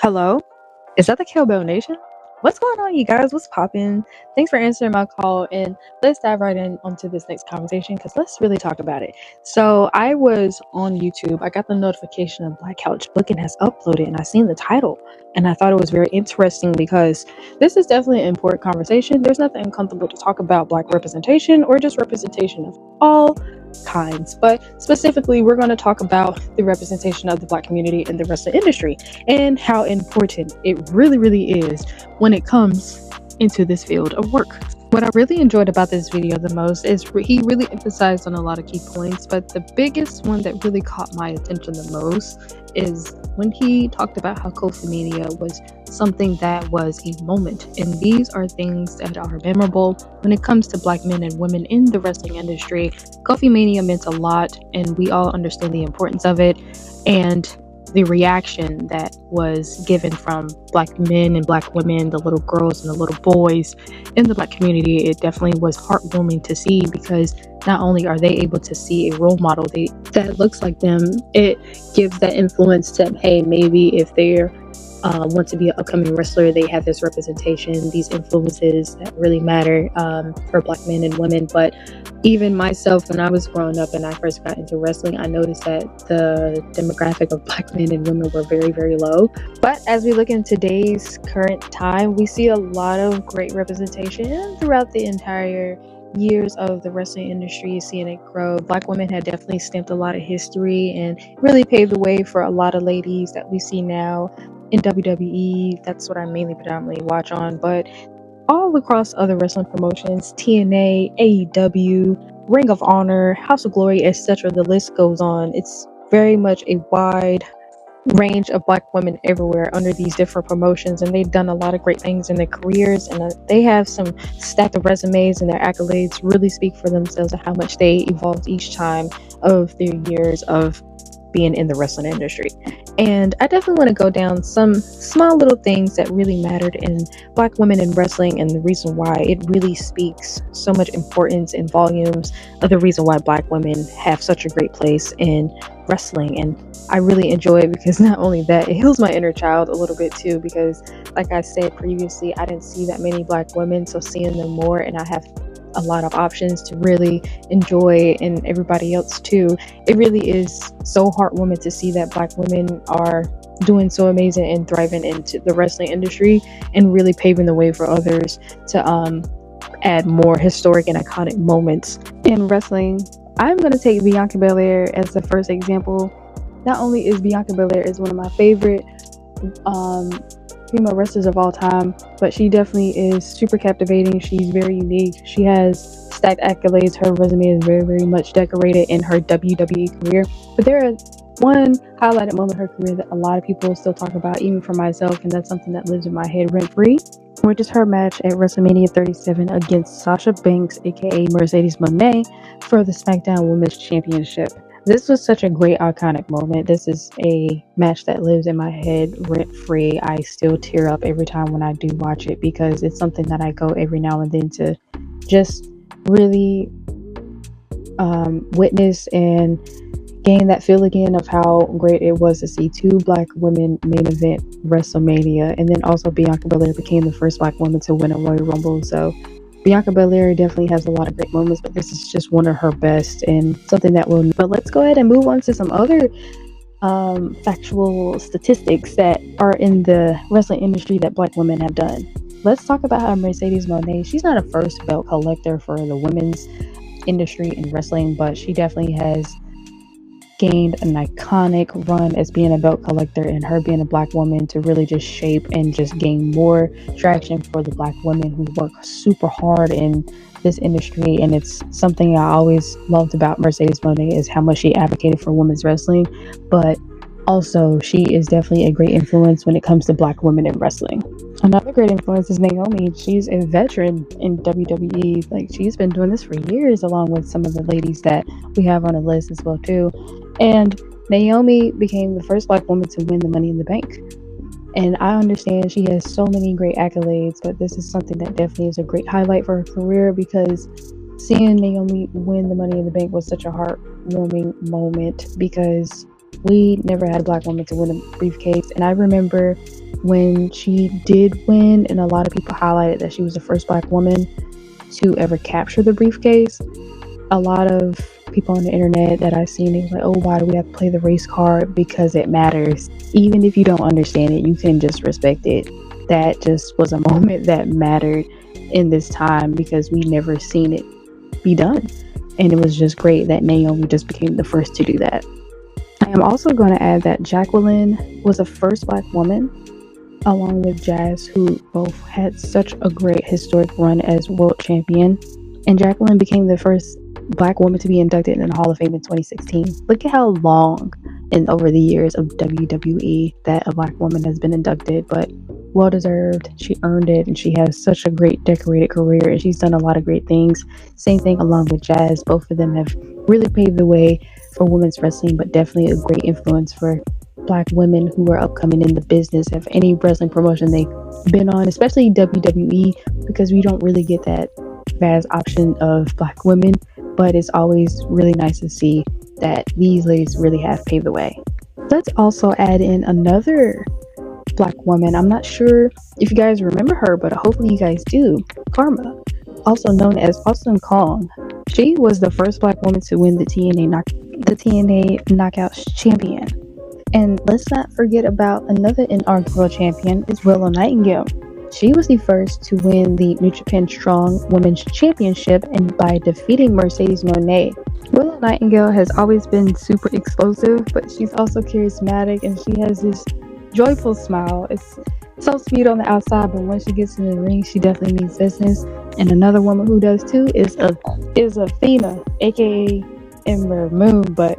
Hello, is that the Kettlebell Nation? What's going on, you guys? What's poppin'? Thanks for answering my call, and let's dive right in onto this next conversation because let's really talk about it. So, I was on YouTube. I got the notification of Black Couch Booking has uploaded, and I seen the title, and I thought it was very interesting because this is definitely an important conversation. There's nothing uncomfortable to talk about Black representation or just representation of all kinds, but specifically, we're going to talk about the representation of the Black community in the wrestling industry and how important it really is when it comes into this field of work. What I really enjoyed about this video the most is he really emphasized on a lot of key points, but the biggest one that really caught my attention the most is when he talked about how Kofi Mania was something that was a moment, and these are things that are memorable when it comes to Black men and women in the wrestling industry. Kofi Mania meant a lot, and we all understand the importance of it, and the reaction that was given from Black men and Black women, the little girls and the little boys in the Black community, it definitely was heartwarming to see, because not only are they able to see a role model that looks like them, it gives that influence to, hey, maybe if they're want to be an upcoming wrestler, they have this representation, these influences that really matter for Black men and women. But even myself, when I was growing up and I first got into wrestling, I noticed that the demographic of Black men and women were very low. But as we look in today's current time, we see a lot of great representation throughout the entire years of the wrestling industry, seeing it grow. Black women had definitely stamped a lot of history and really paved the way for a lot of ladies that we see now in WWE. That's what I mainly predominantly watch on, but all across other wrestling promotions, TNA, AEW, Ring of Honor, House of Glory, etc. The list goes on. It's very much a wide range of Black women everywhere under these different promotions, and they've done a lot of great things in their careers, and they have some stack of resumes, and their accolades really speak for themselves and how much they evolved each time of their years of being in the wrestling industry. And I definitely want to go down some small little things that really mattered in Black women in wrestling, and the reason why it really speaks so much importance and volumes of the reason why Black women have such a great place in wrestling. And I really enjoy it because not only that, it heals my inner child a little bit too, because like I said previously, I didn't see that many Black women, so seeing them more, and I have a lot of options to really enjoy, and everybody else too. It really is so heartwarming to see that Black women are doing so amazing and thriving into the wrestling industry and really paving the way for others to add more historic and iconic moments in wrestling. I'm going to take Bianca Belair as the first example. Not only is Bianca Belair is one of my favorite female wrestlers of all time, but she definitely is super captivating. She's very unique. She has stacked accolades. Her resume is very much decorated in her WWE career. But there is one highlighted moment in her career that a lot of people still talk about, even for myself, and that's something that lives in my head rent free, which is her match at WrestleMania 37 against Sasha Banks, aka Mercedes Moné, for the SmackDown Women's Championship. This was such a great iconic moment. This is a match that lives in my head rent free. I still tear up every time when I do watch it, because it's something that I go every now and then to just really witness and gain that feel again of how great it was to see two Black women main event WrestleMania. And then also Bianca Belair became the first Black woman to win a Royal Rumble. So Bianca Belair definitely has a lot of great moments, but this is just one of her best and something that will. But let's go ahead and move on to some other factual statistics that are in the wrestling industry that Black women have done. Let's talk about how Mercedes Moné, she's not a first belt collector for the women's industry in wrestling, but she definitely has gained an iconic run as being a belt collector, and her being a Black woman to really just shape and just gain more traction for the Black women who work super hard in this industry. And it's something I always loved about Mercedes Moné, is how much she advocated for women's wrestling, but also she is definitely a great influence when it comes to Black women in wrestling. Another great influence is Naomi. She's a veteran in WWE. Like, she's been doing this for years, along with some of the ladies that we have on the list as well too. And Naomi became the first Black woman to win the Money in the Bank. And I understand she has so many great accolades, but this is something that definitely is a great highlight for her career, because seeing Naomi win the Money in the Bank was such a heartwarming moment, because We never had a black woman to win a briefcase, and I remember when she did win, and a lot of people highlighted that she was the first black woman to ever capture the briefcase. A lot of people on the internet that I've seen, they was like, oh, why do we have to play the race card? Because it matters. Even if you don't understand it, you can just respect it. That just was a moment that mattered in this time because we never seen it be done. And it was just great that Naomi just became the first to do that. I am also going to add that Jacqueline was the first black woman, along with Jazz, who both had such a great historic run as world champion. And Jacqueline became the first black woman to be inducted in the Hall of Fame in 2016. Look at how long and over the years of WWE that a black woman has been inducted, but well deserved. She earned it, and she has such a great decorated career, and she's done a lot of great things. Same thing along with Jazz. Both of them have really paved the way for women's wrestling, but definitely a great influence for black women who are upcoming in the business of any wrestling promotion they've been on, especially WWE, because we don't really get that vast option of black women, but it's always really nice to see that these ladies really have paved the way. Let's also add in another black woman. I'm not sure if you guys remember her, but hopefully you guys do. Karma, also known as Awesome Kong. She was the first black woman to win the TNA Knockouts champion. And let's not forget about another inaugural champion is Willow Nightingale. She was the first to win the New Japan Strong Women's Championship and by defeating Mercedes Moné. Willow Nightingale has always been super explosive, but she's also charismatic and she has this joyful smile. It's so sweet on the outside, but when she gets in the ring, she definitely means business. And another woman who does too is Athena, aka Ember Moon, but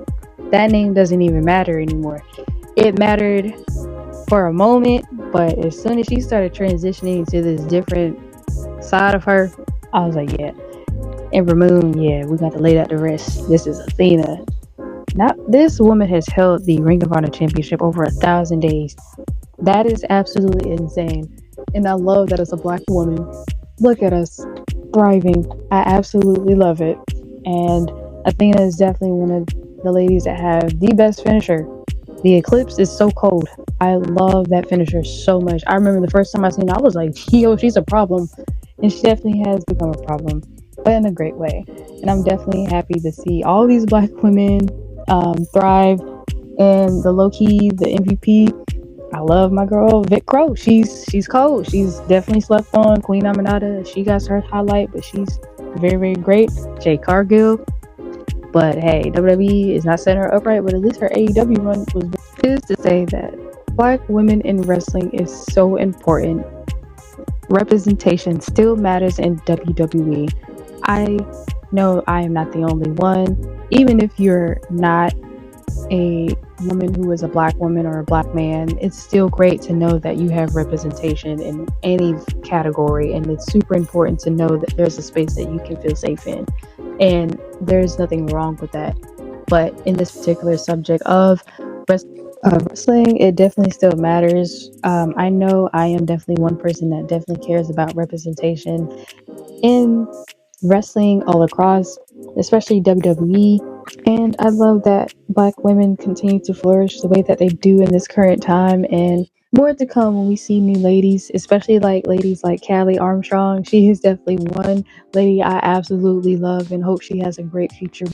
that name doesn't even matter anymore. It mattered for a moment, but as soon as she started transitioning to this different side of her, I was like, yeah, Ember Moon, yeah, we got to lay that to rest. This is Athena. Now, this woman has held the Ring of Honor Championship over 1,000 days. That is absolutely insane. And I love that as a black woman, look at us thriving. I absolutely love it. And Athena is definitely one of the ladies that have the best finisher. The Eclipse is so cold. I love that finisher so much. I remember the first time I seen it, I was like, yo, she's a problem. And she definitely has become a problem, but in a great way. And I'm definitely happy to see all these black women thrive. And the low-key, the MVP, I love my girl Vic Crow. She's cold. She's definitely slept on. Queen Aminata, she got her highlight, but she's very, very great. Jade Cargill. But hey, WWE is not setting her upright, but at least her AEW run was is to say that black women in wrestling is so important. Representation still matters in WWE. I know I am not the only one. Even if you're not a woman who is a black woman or a black man, it's still great to know that you have representation in any category, and it's super important to know that there's a space that you can feel safe in, and there's nothing wrong with that. But in this particular subject of wrestling, it definitely still matters. I know I am definitely one person that definitely cares about representation in wrestling all across, especially WWE. And I love that black women continue to flourish the way that they do in this current time, and more to come when we see new ladies, especially like ladies like Callie Armstrong. She is definitely one lady I absolutely love and hope she has a great future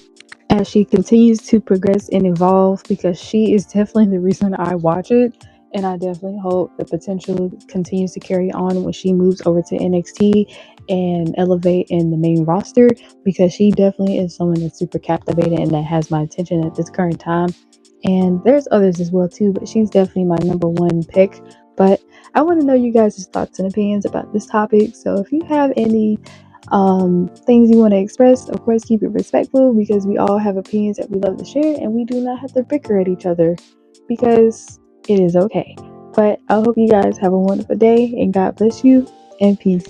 as she continues to progress and evolve, because she is definitely the reason I watch it. And I definitely hope the potential continues to carry on when she moves over to NXT and elevate in the main roster, because she definitely is someone that's super captivating and that has my attention at this current time. And there's others as well too, but she's definitely my number one pick. But I want to know you guys' thoughts and opinions about this topic. So if you have any things you want to express, of course keep it respectful, because we all have opinions that we love to share, and we do not have to bicker at each other, because it is okay. But I hope you guys have a wonderful day, and God bless you, and peace.